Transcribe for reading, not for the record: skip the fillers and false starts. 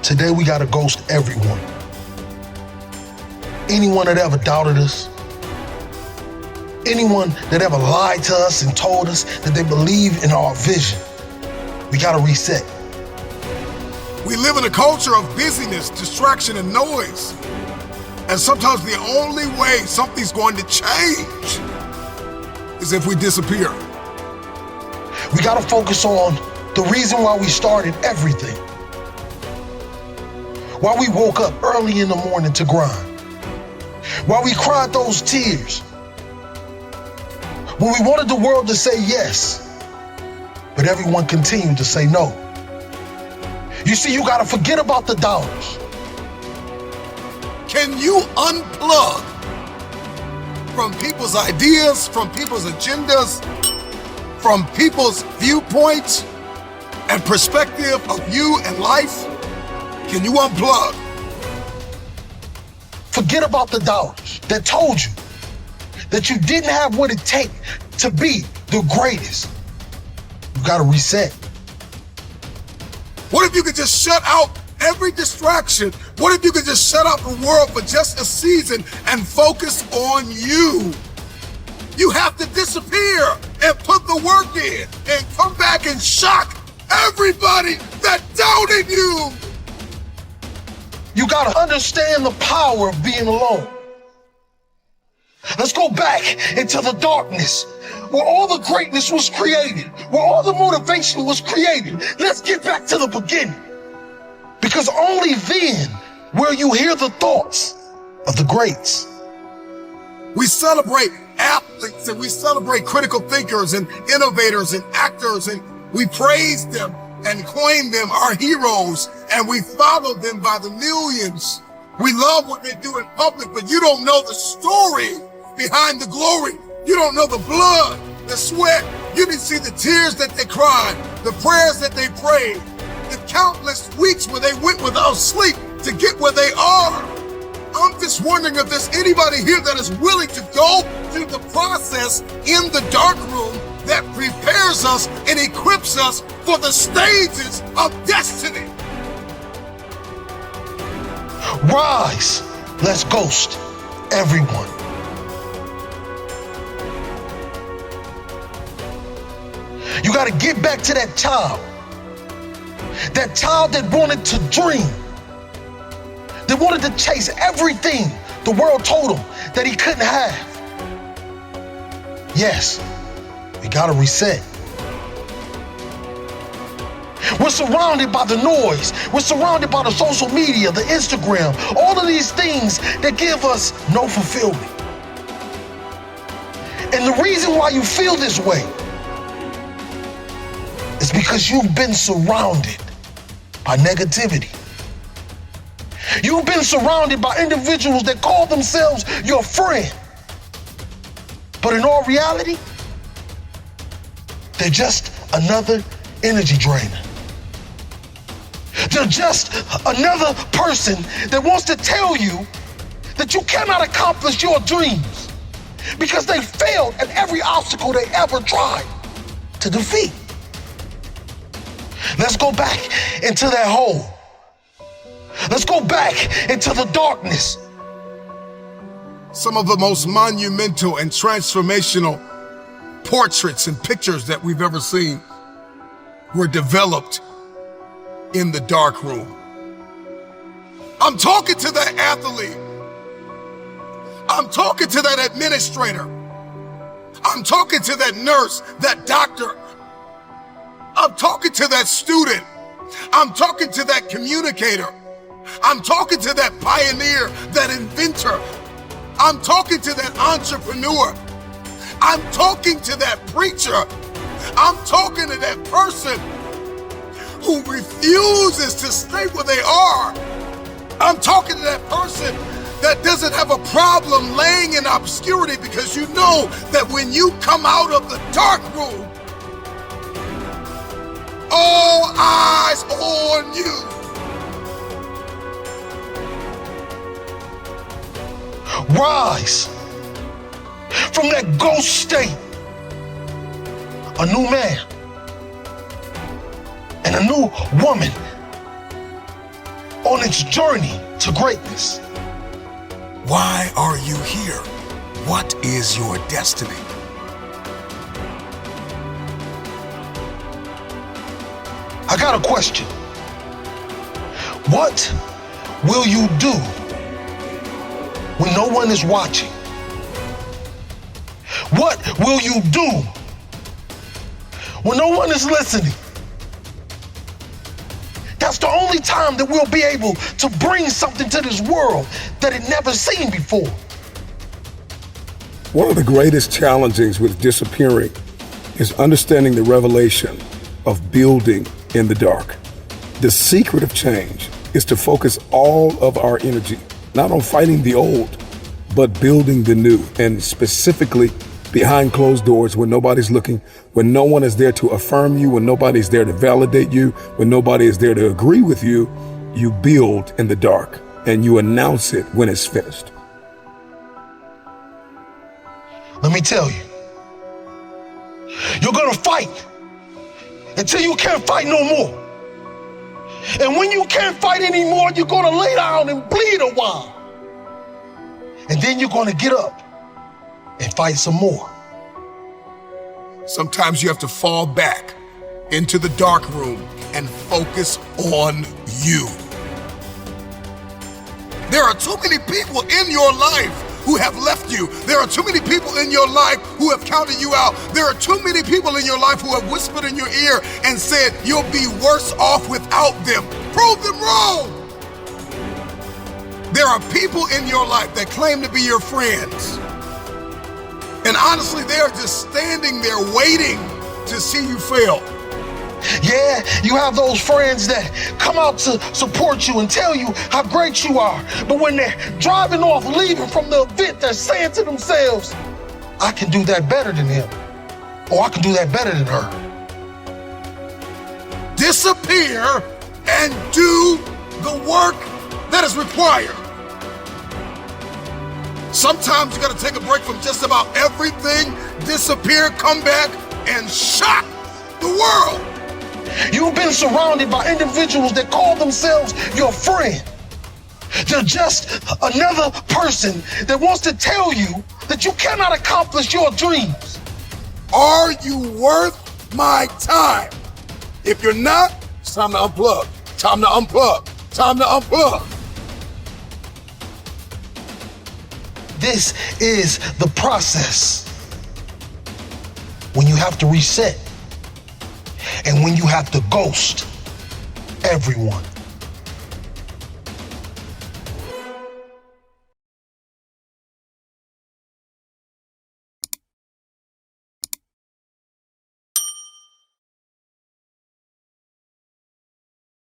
Today we gotta ghost everyone. Anyone that ever doubted us, anyone that ever lied to us and told us that they believe in our vision, we gotta reset. We live in a culture of busyness, distraction, and noise. And sometimes the only way something's going to change is if we disappear. We gotta focus on the reason why we started everything. Why we woke up early in the morning to grind. Why we cried those tears. When we wanted the world to say yes, but everyone continued to say no. You see, you gotta forget about the dollars. Can you unplug from people's ideas, from people's agendas, from people's viewpoints and perspective of you and life? Can you unplug? Forget about the dollars that told you that you didn't have what it takes to be the greatest. You gotta reset. What if you could just shut out every distraction? What if you could just shut out the world for just a season and focus on you? You have to disappear and put the work in and come back and shock everybody that doubted you. You gotta understand the power of being alone. Let's go back into the darkness where all the greatness was created, where all the motivation was created. Let's get back to the beginning. Because only then will you hear the thoughts of the greats. We celebrate athletes and we celebrate critical thinkers and innovators and actors, and we praise them and claim them our heroes, and we follow them by the millions. We love what they do in public, but you don't know the story behind the glory. You don't know the blood, the sweat. You didn't see the tears that they cried, the prayers that they prayed, the countless weeks where they went without sleep to get where they are. I'm just wondering if there's anybody here that is willing to go through the process in the dark room that prepares us and equips us for the stages of destiny. Rise, let's ghost everyone. You gotta get back to that child that wanted to dream, that wanted to chase everything the world told him that he couldn't have. Yes, we gotta reset. We're surrounded by the noise. We're surrounded by the social media, the Instagram, all of these things that give us no fulfillment. And the reason why you feel this way is because you've been surrounded by negativity. You've been surrounded by individuals that call themselves your friend. But in all reality, they're just another energy drainer. They're just another person that wants to tell you that you cannot accomplish your dreams because they failed at every obstacle they ever tried to defeat. Let's go back into that hole. Let's go back into the darkness. Some of the most monumental and transformational portraits and pictures that we've ever seen were developed in the dark room. I'm talking to that athlete. I'm talking to that administrator. I'm talking to that nurse, that doctor. I'm talking to that student. I'm talking to that communicator. I'm talking to that pioneer, that inventor. I'm talking to that entrepreneur. I'm talking to that preacher. I'm talking to that person who refuses to stay where they are. I'm talking to that person that doesn't have a problem laying in obscurity, because you know that when you come out of the dark room, all eyes on you. Rise from that ghost state, a new man and a new woman on its journey to greatness. Why are you here? What is your destiny? I got a question. What will you do when no one is watching? What will you do when no one is listening? That's the only time that we'll be able to bring something to this world that it never seen before. One of the greatest challenges with disappearing is understanding the revelation of building in the dark. The secret of change is to focus all of our energy, not on fighting the old, but building the new, and specifically behind closed doors when nobody's looking, when no one is there to affirm you, when nobody's there to validate you, when nobody is there to agree with you, you build in the dark and you announce it when it's finished. Let me tell you, you're gonna fight until you can't fight no more. And when you can't fight anymore, you're gonna lay down and bleed a while. And then you're gonna get up and fight some more. Sometimes you have to fall back into the dark room and focus on you. There are too many people in your life who have left you. There are too many people in your life who have counted you out. There are too many people in your life who have whispered in your ear and said, you'll be worse off without them. Prove them wrong. There are people in your life that claim to be your friends. And honestly, they are just standing there waiting to see you fail. Yeah, you have those friends that come out to support you and tell you how great you are. But when they're driving off, leaving from the event, they're saying to themselves, I can do that better than him. Or I can do that better than her. Disappear and do the work that is required. Sometimes you gotta take a break from just about everything, disappear, come back, and shock the world. You've been surrounded by individuals that call themselves your friend. They're just another person that wants to tell you that you cannot accomplish your dreams. Are you worth my time? If you're not, it's time to unplug. Time to unplug. Time to unplug. This is the process when you have to reset and when you have to ghost everyone.